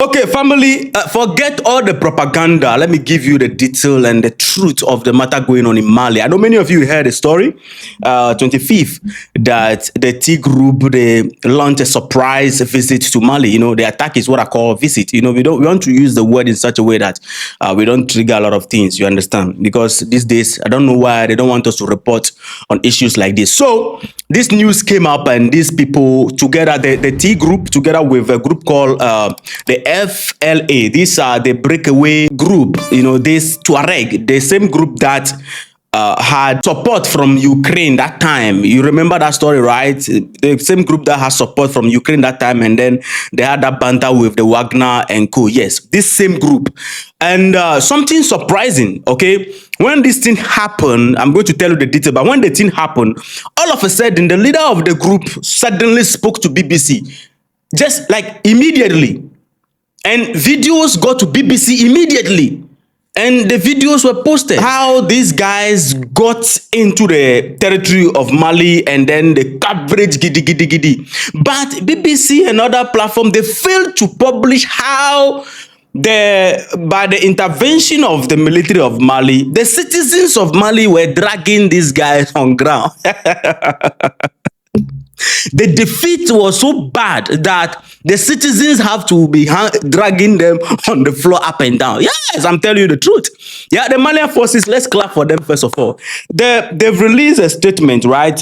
Okay, family, forget all the propaganda. Let me give you the detail and the truth of the matter going on in Mali. I know many of you heard the story, 25th, that the T group, they launched a surprise visit to Mali. You know, the attack is what I call visit. You know, we want to use the word in such a way that we don't trigger a lot of things, you understand? Because these days, I don't know why they don't want us to report on issues like this. So this news came up and these people together, the T group, together with a group called the FLA. These are the breakaway group, you know, this Tuareg, the same group that had support from Ukraine that time. You remember that story, right? The same group that has support from Ukraine that time, and then they had that banter with the Wagner and co. Yes, this same group. And something surprising, okay? When this thing happened, I'm going to tell you the detail, but when the thing happened, all of a sudden, the leader of the group suddenly spoke to BBC, just like immediately. And videos got to BBC immediately. And the videos were posted. How these guys got into the territory of Mali and then the coverage giddy giddy giddy. But BBC and other platforms, they failed to publish how by the intervention of the military of Mali, the citizens of Mali were dragging these guys on ground. The defeat was so bad that the citizens have to be dragging them on the floor up and down. Yes, I'm telling you the truth. Yeah, the Malian forces, let's clap for them first of all. They've released a statement, right?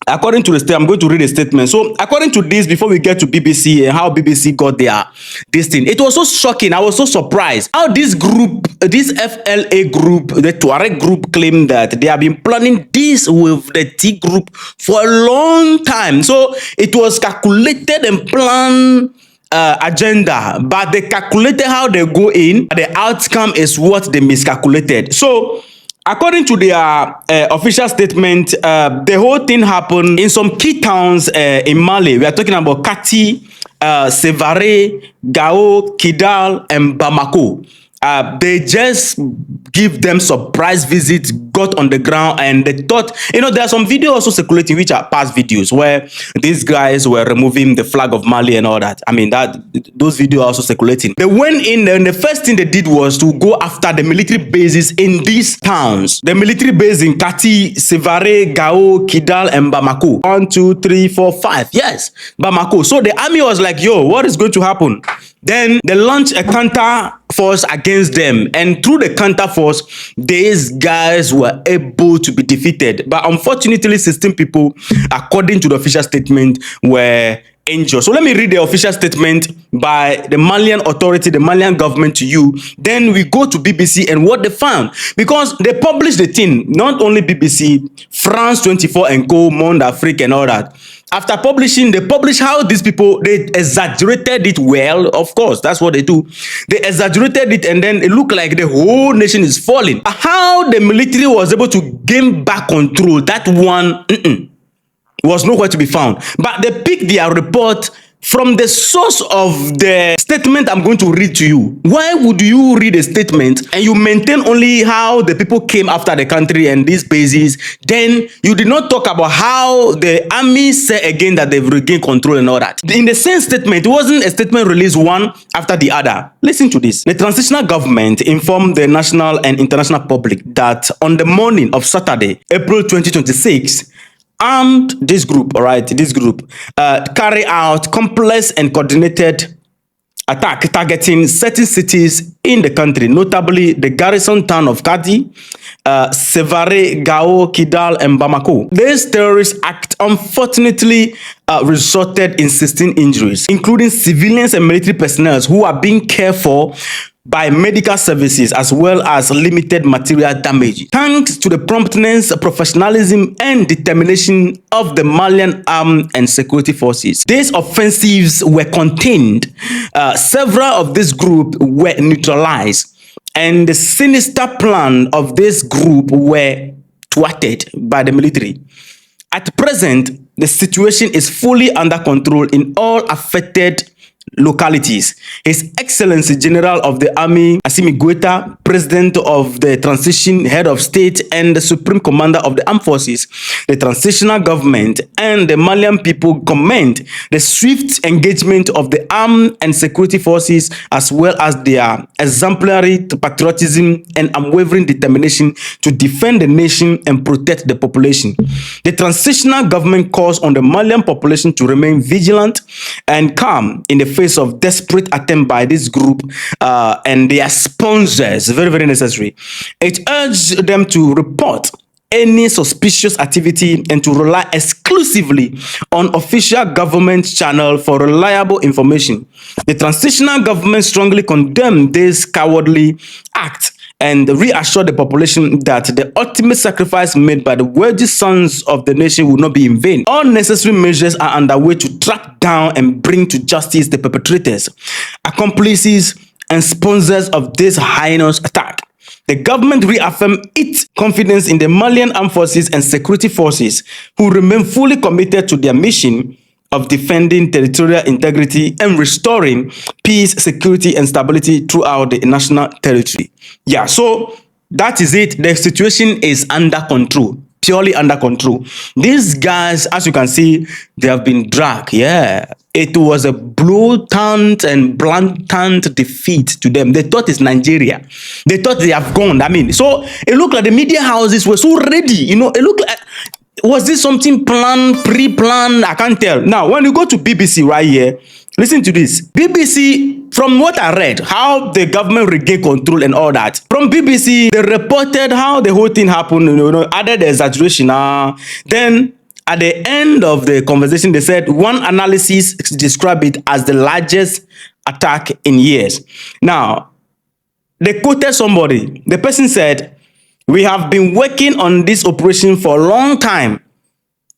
According to the state, I'm going to read a statement. So, according to this, before we get to BBC and how BBC got this thing, it was so shocking. I was so surprised how this group, this FLA group, the Tuareg group, claimed that they have been planning this with the T group for a long time. So, it was calculated and planned agenda, but they calculated how they go in. The outcome is what they miscalculated. So, according to their official statement, the whole thing happened in some key towns in Mali. We are talking about Kati, Sevare, Gao, Kidal, and Bamako. They just give them surprise visits, got on the ground, and they thought, you know, there are some videos also circulating which are past videos where these guys were removing the flag of Mali and all that. I mean, those videos are also circulating. They went in and the first thing they did was to go after the military bases in these towns. The military base in Kati, Sevare, Gao, Kidal, and Bamako. 1, 2, 3, 4, 5. Yes, Bamako. So the army was like, yo, what is going to happen? Then they launched a counter force against them, and through the counter force, these guys were able to be defeated. But unfortunately, 16 people, according to the official statement, were injured. So let me read the official statement by the Malian authority, the Malian government to you. Then we go to BBC and what they found, because they published the thing. Not only BBC, France 24 and Co, Monde Afrique and all that. After publishing, they publish how these people, they exaggerated it well. Of course, that's what they do. They exaggerated it and then it looked like the whole nation is falling. How the military was able to gain back control, that one was nowhere to be found. But they picked their report from the source of the statement I'm going to read to you. Why would you read a statement and you maintain only how the people came after the country and these bases? Then you did not talk about how the army said again that they've regained control and all that. In the same statement, it wasn't a statement released one after the other. Listen to this. The transitional government informed the national and international public that on the morning of Saturday, April 2026, this group carry out complex and coordinated attack targeting certain cities in the country, notably the garrison town of Kati, Sevare, Gao, Kidal, and Bamako. This terrorist act unfortunately resulted in 16 injuries, including civilians and military personnel who are being cared for by medical services, as well as limited material damage. Thanks to the promptness, professionalism, and determination of the Malian armed and security forces, these offensives were contained. Several of this group were neutralized, and the sinister plan of this group were thwarted by the military. At present, the situation is fully under control in all affected localities. His Excellency General of the Army, Assimi Goita, President of the Transition, Head of State, and the Supreme Commander of the Armed Forces, the transitional government, and the Malian people commend the swift engagement of the armed and security forces, as well as their exemplary patriotism and unwavering determination to defend the nation and protect the population. The transitional government calls on the Malian population to remain vigilant and calm in the face of desperate attempt by this group and their sponsors. Very, very necessary. It urged them to report any suspicious activity and to rely exclusively on official government channel for reliable information. The transitional government strongly condemned this cowardly act and reassure the population that the ultimate sacrifice made by the worthy sons of the nation will not be in vain. All necessary measures are underway to track down and bring to justice the perpetrators, accomplices, and sponsors of this heinous attack. The government reaffirmed its confidence in the Malian armed forces and security forces, who remain fully committed to their mission of defending territorial integrity and restoring peace, security, and stability throughout the national territory. Yeah, so that is it. The situation is under control, purely under control. These guys, as you can see, they have been dragged. Yeah, it was a blatant and blatant defeat to them. They thought it's Nigeria. They thought they have gone. I mean, so it looked like the media houses were so ready. You know, it looked like, was this something planned, pre-planned? I can't tell. Now, when you go to BBC right here, listen to this. BBC, from what I read, how the government regained control and all that. From BBC, they reported how the whole thing happened, you know, added the exaggeration. Then, at the end of the conversation, they said one analysis described it as the largest attack in years. Now, they quoted somebody. The person said, "We have been working on this operation for a long time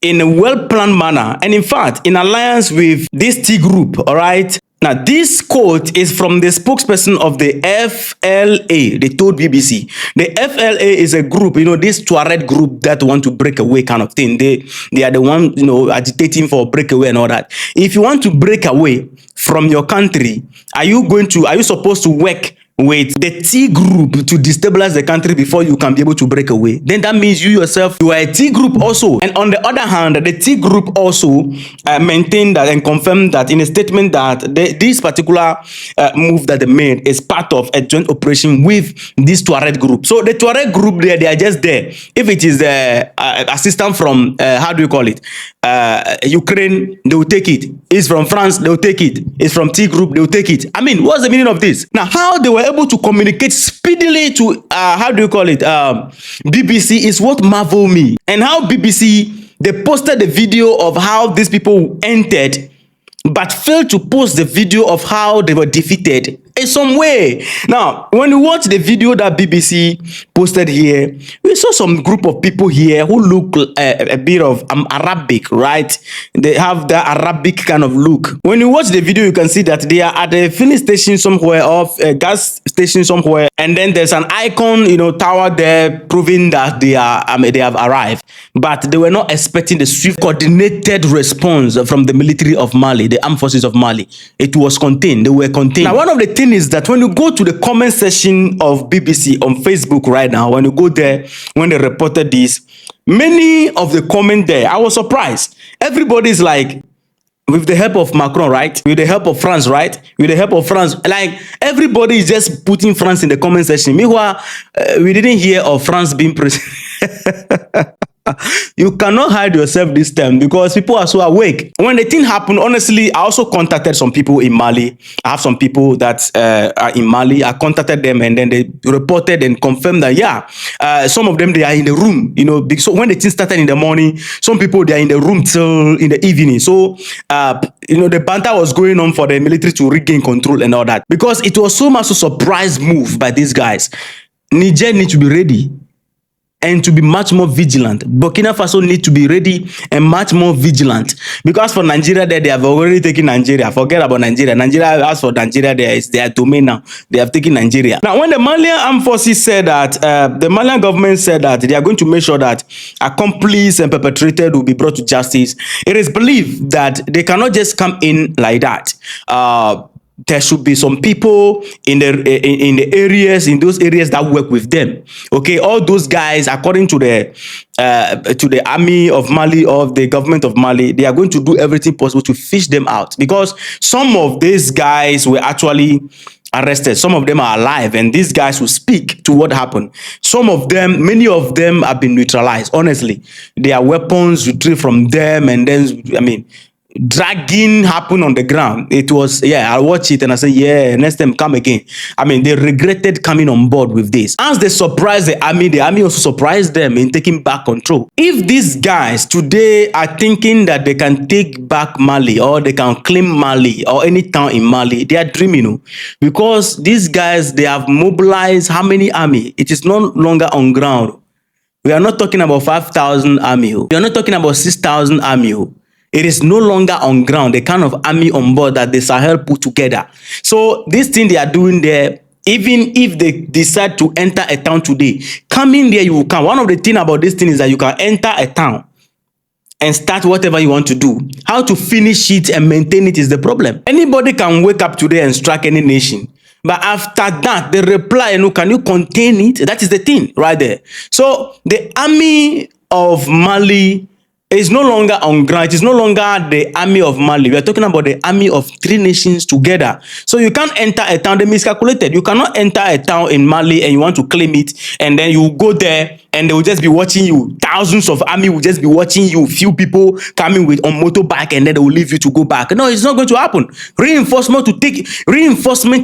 in a well-planned manner, and in fact, in alliance with this T group." All right. Now, this quote is from the spokesperson of the FLA. They told BBC. The FLA is a group, you know, this Tuareg group that want to break away kind of thing. They are the one, you know, agitating for breakaway and all that. If you want to break away from your country, are you supposed to work with the T group to destabilize the country before you can be able to break away? Then that means you yourself, you are a T group also. And on the other hand, the T group also maintained that and confirmed that in a statement that this particular move that they made is part of a joint operation with this Tuareg group. So the Tuareg group, they are just there. If it is assistance from, how do you call it? Ukraine, they will take it. It's from France, they will take it. It's from T group, they will take it. I mean, what's the meaning of this? Now, how they were able to communicate speedily to, how do you call it, BBC is what marvel me. And how BBC, they posted the video of how these people entered, but failed to post the video of how they were defeated in some way. Now, when you watch the video that BBC posted here, we saw some group of people here who look a bit of Arabic, right? They have the Arabic kind of look. When you watch the video, you can see that they are at a filling station somewhere, or a gas station somewhere, and then there's an icon, you know, tower there proving that they have arrived. But they were not expecting the swift, coordinated response from the military of Mali, the armed forces of Mali. It was contained. They were contained. Now, one of the things is that when you go to the comment section of BBC on Facebook right now, when you go there, when they reported this, many of the comment there, I was surprised. Everybody's like, with the help of Macron, right? With the help of France, right? With the help of France. Like, everybody is just putting France in the comment section. Meanwhile, we didn't hear of France being president. You cannot hide yourself this time because people are so awake. When the thing happened, honestly, I also contacted some people in Mali. I have some people that are in Mali. I contacted them and then they reported and confirmed that, yeah, some of them, they are in the room, you know. So when the thing started in the morning, some people, they are in the room till in the evening. So, you know, the banter was going on for the military to regain control and all that. Because it was so much a surprise move by these guys. Niger needs to be ready. and to be much more vigilant. Burkina Faso need to be ready and much more vigilant, because for Nigeria there, they have already taken Nigeria. Forget about Nigeria. Nigeria, as for Nigeria, there is their domain now. They have taken Nigeria. Now, when the Malian armed forces said that, the Malian government said that they are going to make sure that accomplices and perpetrators will be brought to justice, it is believed that they cannot just come in like that. There should be some people in the areas, in those areas, that work with them. Okay, all those guys, according to the army of Mali, or the government of Mali, they are going to do everything possible to fish them out, because some of these guys were actually arrested. Some of them are alive, and these guys will speak to what happened. Some of them, many of them have been neutralized. Honestly, their weapons retrieved from them, and then, I mean, dragging happened on the ground. It was, yeah, I watched it and I said, yeah, next time come again. I mean, they regretted coming on board with this. As they surprised the army also surprised them in taking back control. If these guys today are thinking that they can take back Mali, or they can claim Mali or any town in Mali, they are dreaming, because these guys, they have mobilized how many army? It is no longer on ground. We are not talking about 5,000 army. We are not talking about 6,000 army. It is no longer on ground, the kind of army on board that the Sahel put together. So this thing they are doing there, even if they decide to enter a town today, coming there, you can. One of the things about this thing is that you can enter a town and start whatever you want to do. How to finish it and maintain it is the problem. Anybody can wake up today and strike any nation. But after that, the reply, can you contain it? That is the thing right there. So the army of Mali is no longer on ground. It is no longer the army of Mali. We are talking about the army of 3 nations together. So you can't enter a town. They miscalculated. You cannot enter a town in Mali and you want to claim it, and then you go there and they will just be watching you. Thousands of army will just be watching you. Few people coming with on motorbike, and then they will leave you to go back. No, it's not going to happen. Reinforcement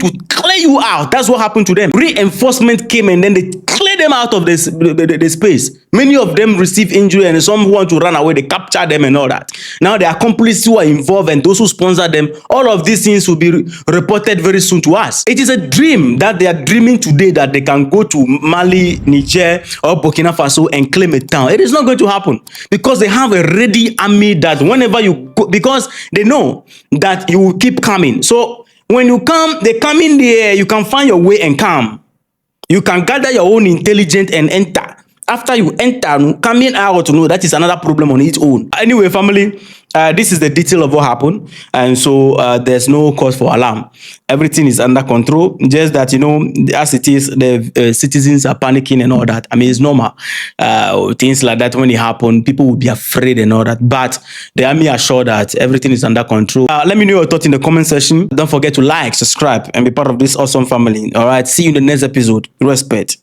will clear you out. That's what happened to them. Reinforcement came and then they cleared them out of the space. Many of them received injury, and some want to run away. They capture them and all that. Now the accomplices who are involved and those who sponsor them, all of these things will be reported very soon to us. It is a dream that they are dreaming today, that they can go to Mali, Niger, or Burkina Faso and claim a town. It is not going to happen, because they have a ready army that whenever you go, because they know that you will keep coming. So when you come, they come in there, you can find your way and come. You can gather your own intelligence and enter. After you enter, coming out, that is another problem on its own. Anyway, family, this is the detail of what happened, and so there's no cause for alarm. Everything is under control. Just that, as it is, the citizens are panicking and all that. I mean, it's normal. Things like that, when it happen, people will be afraid and all that. But the army are sure that everything is under control. Let me know your thoughts in the comment section. Don't forget to like, subscribe, and be part of this awesome family. All right. See you in the next episode. Respect.